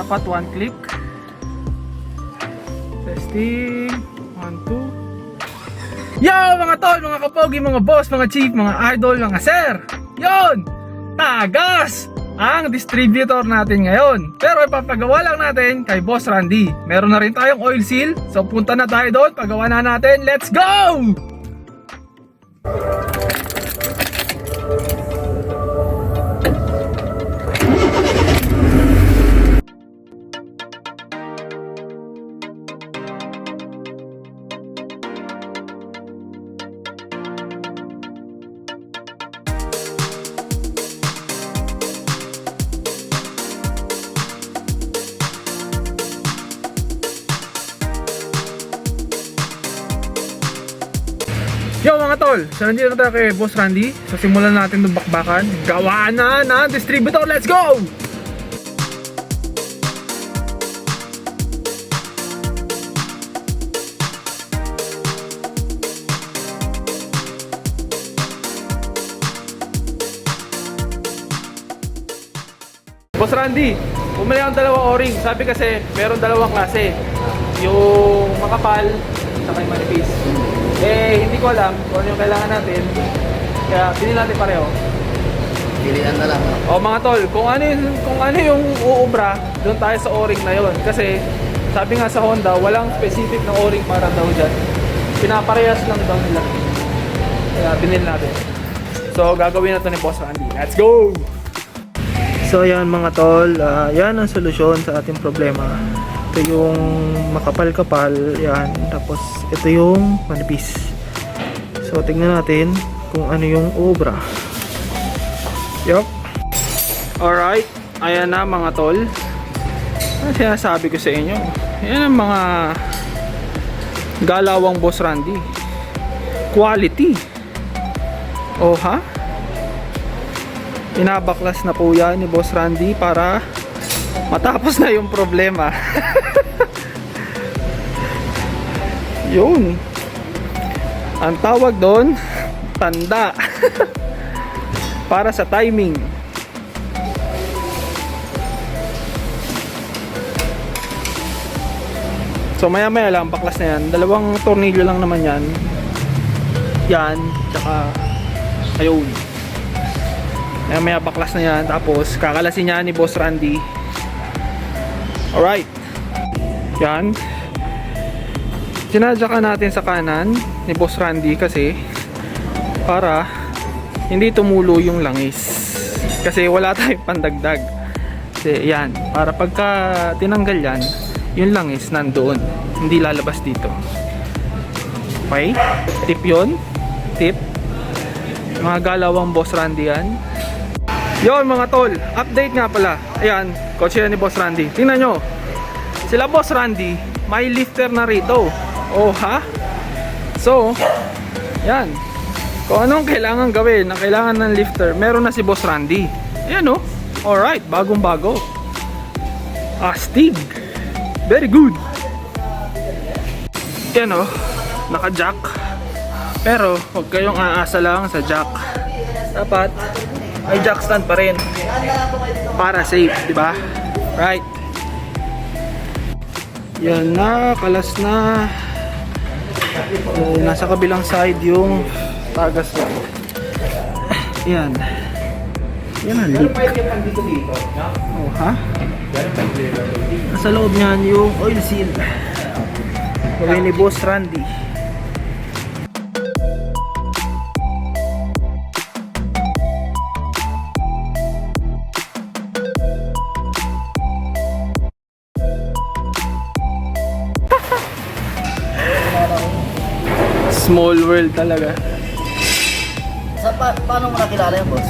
Dapat one click. Testing. 1, 2. Yo mga tol, mga kapogi, mga boss, mga chief, mga idol, mga sir. Yon! Tagas! Ang distributor natin ngayon. Pero ipapagawa lang natin kay Boss Randy. Meron na rin tayong oil seal. So punta na tayo doon, pagawa na natin. Let's go! Yo mga tol, so nandito na tayo kay Boss Randy. So simulan natin itong bakbakan. Gawa na ng distributor, let's go! Boss Randy, bumili akong dalawang o-ring. Sabi kasi meron dalawang klase, yung makapal at yung manipis. Eh, hindi ko alam kung ano yung kailangan natin. Kaya, pinili natin pareho. Pilihan na lang. O mga tol, kung ano yung uubra, doon tayo sa o-ring na yon. Kasi, sabi nga sa Honda, walang specific na o-ring para daw dyan. Pinaparehas lang daw nila. Kaya, pinili natin. So, gagawin na to ni Boss Randy. Let's go! So, ayan mga tol, yan ang solusyon sa ating problema. Ito yung makapal-kapal, yan. Tapos ito yung manipis. So tingnan natin kung ano yung obra. Yup. Alright, ayan na mga tol. Ano sinasabi ko sa inyo? Yan ang mga galawang Boss Randy. Quality. Oh ha? Pinabaklas na po yan ni Boss Randy para matapos na yung problema. Yun. Ang tawag doon, tanda. Para sa timing. So maya maya lang, baklas na yan. Dalawang tornilyo lang naman yan. Yan, tsaka ayun. Maya maya baklas na yan. Tapos kakalasin niya ni Boss Randy. Alright. Yan. Sinadya ka natin sa kanan ni Boss Randy kasi para hindi tumulo yung langis. Kasi wala tayong pandagdag. Kasi yan, para pagka tinanggal yan, yung langis nandoon. Hindi lalabas dito. Okay? Tip yun. Tip. Mga galawang Boss Randy yan. Yon mga tol, update nga pala. Ayan, kotse yan ni Boss Randy. Tingnan nyo, sila Boss Randy may lifter na rito. Oh ha? So, yan. Kung anong kailangan gawin na kailangan ng lifter, meron na si Boss Randy. Ayan oh. Alright, bagong bago. Astig. Very good. Yan oh, naka-jack. Pero, huwag kayong aasa lang sa jack. Dapat may jack stand pa rin para safe, di ba? Right. Yan na, kalas na. Nasa kabilang side yung tagas na. Yan. Yan ang leak. Oh, ha? Nasa loob niyan yung oil seal. Gawin ni Boss Randy. Small world talaga. Sa paano mo nakilala yung boss?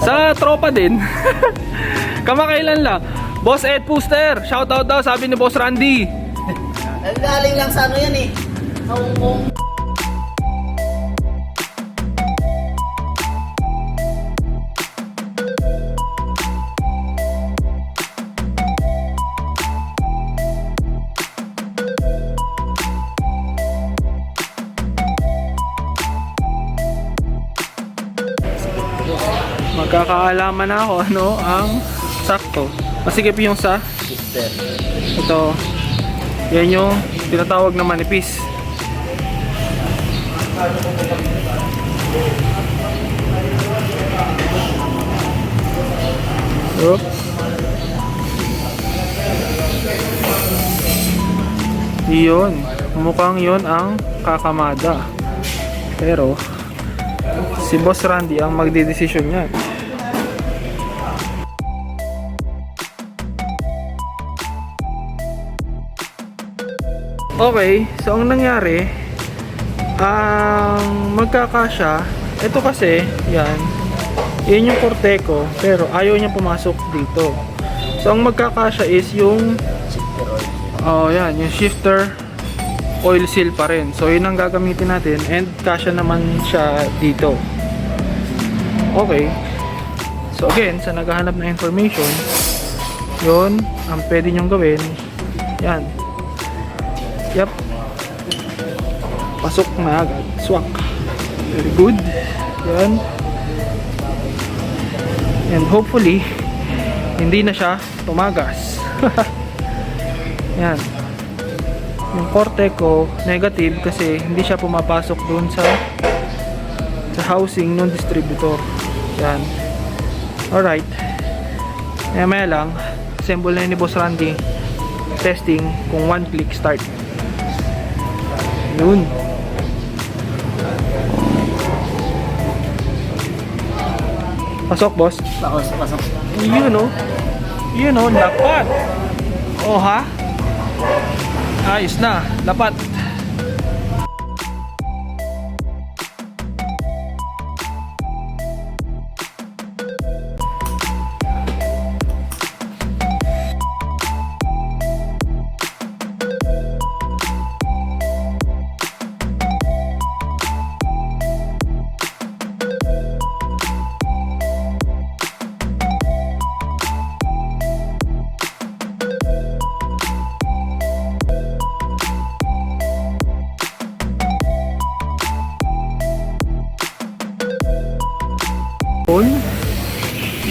Sa tropa din. Kamakailan lang. Boss Ed Puster, shoutout daw sabi ni Boss Randy. Nagaling lang sa ano yan eh. Sa Hong Kong. Magkakaalaman na ako ano ang sakto. Masikip yung sa Shifter. ito. Yan yung tinatawag na manipis. Yup. Yun. Mukhang yun ang kakamada. Pero si Boss Randy ang magdedesisyon niyan. Okay, so ang nangyari, ang magkakasya, ito kasi, yan yung Corteco, pero ayaw niya pumasok dito. So ang magkakasya is yung, Shifter oil. oh yan, yung shifter oil seal pa rin. So yun ang gagamitin natin, and kasya naman siya dito. Okay, so again, sa naghahanap ng information, yun ang pwede nyong gawin. Yan. Yep. Pasok na agad. Swak. Very good. Yan. And hopefully, hindi na siya tumagas. Yan. Yung Corteco, negative kasi hindi siya pumapasok dun sa housing ng distributor. Yan. Alright. Maya lang, assemble na yun ni Boss Randy. Testing kung one click start. Yun. Pasok, boss. Pasok. Yun o. Yun o, lapat. O ha? Ayos na, lapat.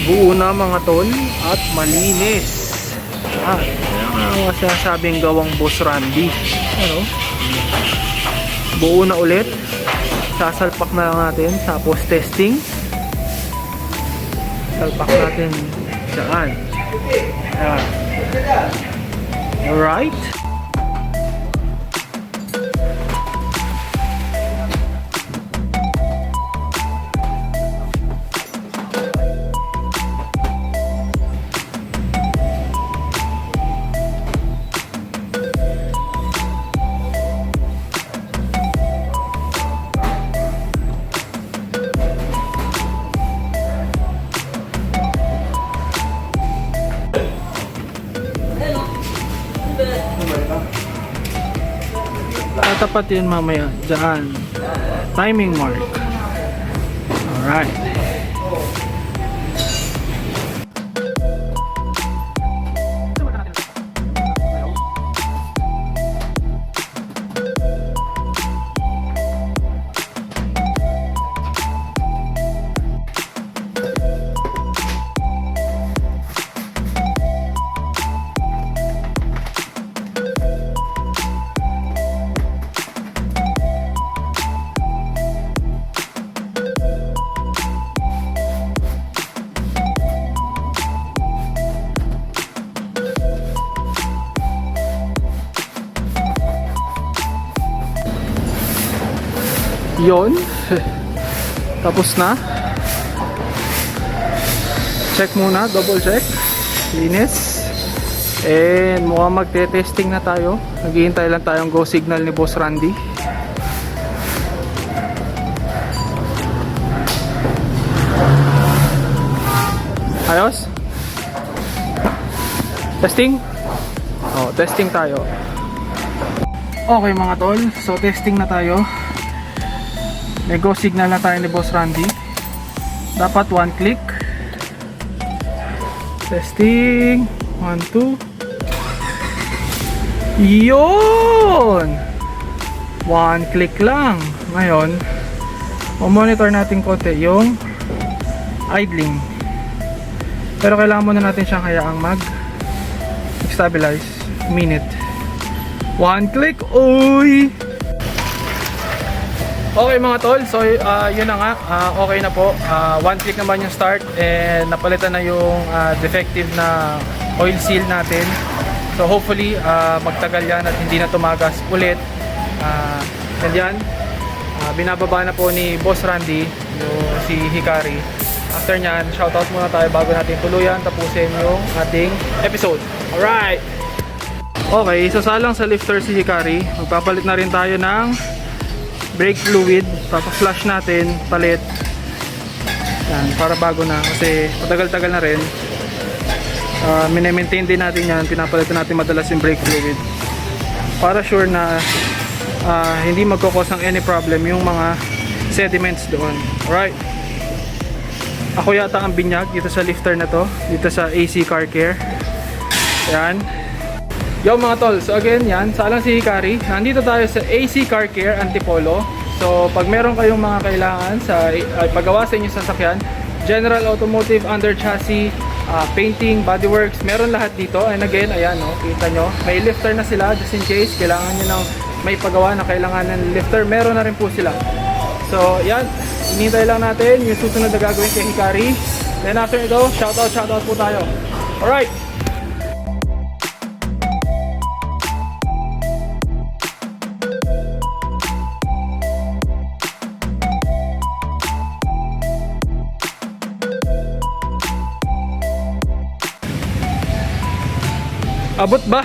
Buo na mga tol at malinis. Ang masasabing gawang Boss Randy. Ano? Buo na ulit. Sasalpak na lang natin. Tapos testing. Salpak natin dyan. Ayan. Alright. Tatapat yun mamaya dyan. Timing mark. Alright. Yon. Tapos na. Check muna, double check. Linis. And mukhang magte-testing na tayo. Naghihintay lang tayong go signal ni Boss Randy. Ayos? Testing? Oh, testing tayo. Okay mga tol, so testing na tayo. May go signal na tayo ni Boss Randy. Dapat one click. Testing. 1, 2. Yun! One click lang. Ngayon, monitor natin konti yung idling. Pero kailangan muna natin siyang hayaang quick stabilize. Minute. One click. Uy! Okay mga tol, so yun na nga, okay na po. One click naman yung start and napalitan na yung defective na oil seal natin. So hopefully magtagal yan at hindi na tumagas ulit. And yan, binababa na po ni Boss Randy yung si Hikari. After nyan, shoutout muna tayo bago natin tuluyan tapusin yung ating episode. Alright! Okay, sasalang sa lifter si Hikari. Magpapalit na rin tayo ng brake fluid. Papa-flush natin, palit. Yan, para bago na kasi matagal-tagal na rin. Mine-maintain din natin yan, pinapalitan natin madalas yung brake fluid para sure na hindi magkakos ng any problem yung mga sediments doon. Alright, ako yata ang binyag dito sa lifter na to, dito sa AC Car Care. Yan. Yo mga tol, so again yan, salang si Hikari. Nandito tayo sa AC Car Care Antipolo. So pag meron kayong mga kailangan sa paggawa sa inyong sasakyan, general automotive, under chassis, painting, bodyworks, meron lahat dito. And again, ayan, kita nyo, may lifter na sila just in case kailangan nyo ng may paggawa na kailangan ng lifter, meron na rin po sila. So yan, hinihintay lang natin yung susunod na gagawin kay Hikari. Then after ito, shoutout po tayo. Alright! Abot ba?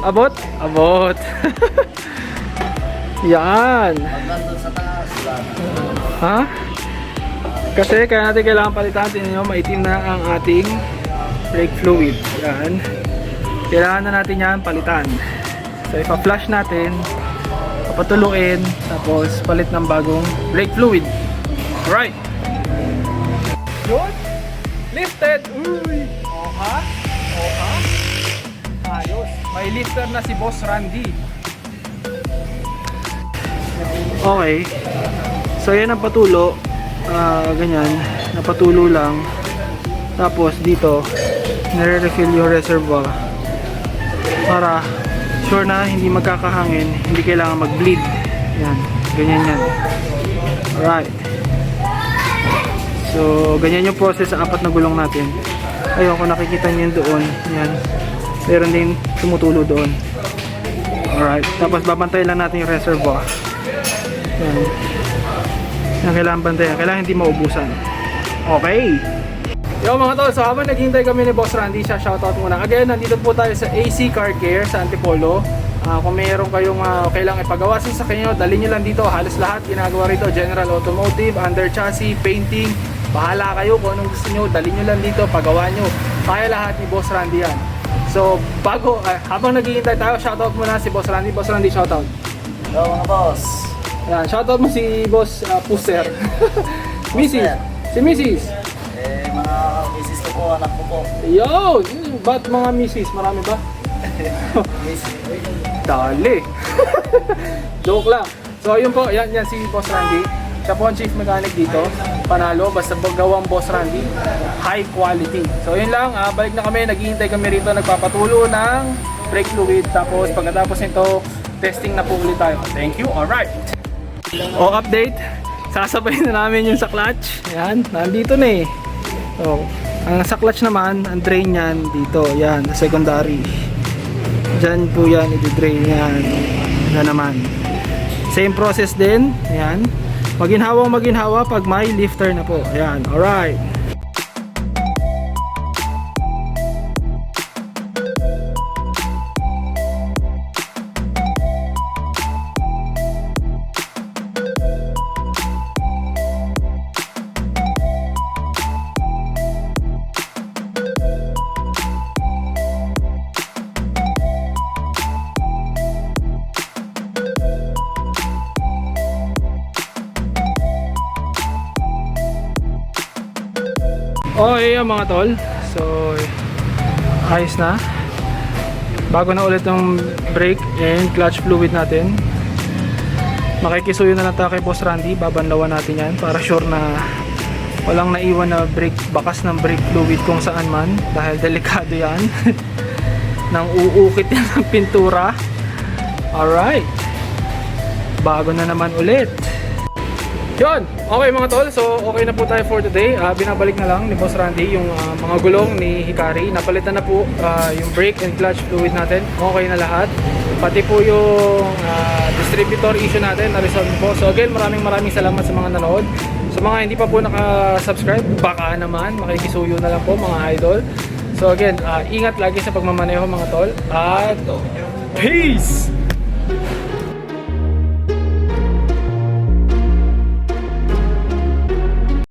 Abot? Abot. Yan. Nandun sa taas, wala na. Ha? Kasi kaya natin kailangan palitan. Tingnan nyo, maitim na ang ating brake fluid. Yan. Kailangan na natin yan palitan. So ipa-flush natin, papatuluin, tapos palit ng bagong brake fluid. Alright. Yun. Lifted. Uy. Oha. Oha. Ayos. May lifter na si Boss Randy. Okay. So yan ang patulo. Ganyan. Napatulo lang. Tapos dito, nare-refill yung reservoir. Para sure na hindi magkakahangin. Hindi kailangan mag-bleed. Yan. Ganyan yan. Alright. So ganyan yung process sa apat na gulong natin. Ayun, kung nakikita nyo doon, yan. Meron din tumutulo doon. Alright, tapos babantayan lang natin yung reservoir. Yan. Yan, kailangan bantayan. Kailangan hindi maubusan. Okay. Yo mga tol, so habang naghihintay kami ni Boss Randy, siya shoutout muna. Again, nandito po tayo sa AC Car Care sa Antipolo. Kung mayroon kayong kailangang ipagawa sa kanyo, dali nyo lang dito. Halos lahat ginagawa rito. General automotive, under chassis, painting. Bahala kayo kung anong gusto nyo, dali nyo lang dito, pagawa nyo. Kaya lahat ni Boss Randy yan. So, habang naghihintay tayo, shoutout muna si Boss Randy. Boss Randy, shoutout. Hello mga boss. Yan, shoutout mo si Boss Puser. Mrs. Si Mrs. Mga misis ko po, anak ko po. Yo! Ba't mga Mrs? Marami ba? Dali. Joke lang. So, yun po, yan si Boss Randy. Siya po ang chief mechanic dito. Panalo, basta gawang Boss Randy, high quality. So yun lang, balik na kami, naghihintay kami rito, nagpapatulo ng brake fluid. Tapos pagkatapos nito, testing na po ulit tayo. Thank you, alright. O update, sasabay na namin yung sa clutch. Yan, nandito na eh. So, ang sa clutch naman, ang drain yan dito, yan, secondary. Diyan po yan, i-drain yan. Yan naman. Same process din, yan. Maginhawa pag may lifter na po. Ayan, alright. Okay mga tol, so ayos na. Bago na ulit yung brake and clutch fluid natin. Makikisuyo na lang tayo kay Boss Randy, babanlawan natin yan para sure na Walang naiwan na brake, bakas ng brake fluid kung saan man dahil delikado yan. Nang uukit yan ng pintura. Alright. Bago na naman ulit. Yun! Okay mga tol, so okay na po tayo for today. Binabalik na lang ni Boss Randy yung mga gulong ni Hikari. Napalitan na po yung brake and clutch fluid natin. Okay na lahat. Pati po yung distributor issue natin na-resolve po. So again, maraming salamat sa mga nanood. Sa mga hindi pa po naka-subscribe, baka naman makikisuyo na lang po mga idol. So again, ingat lagi sa pagmamaneho mga tol. At peace!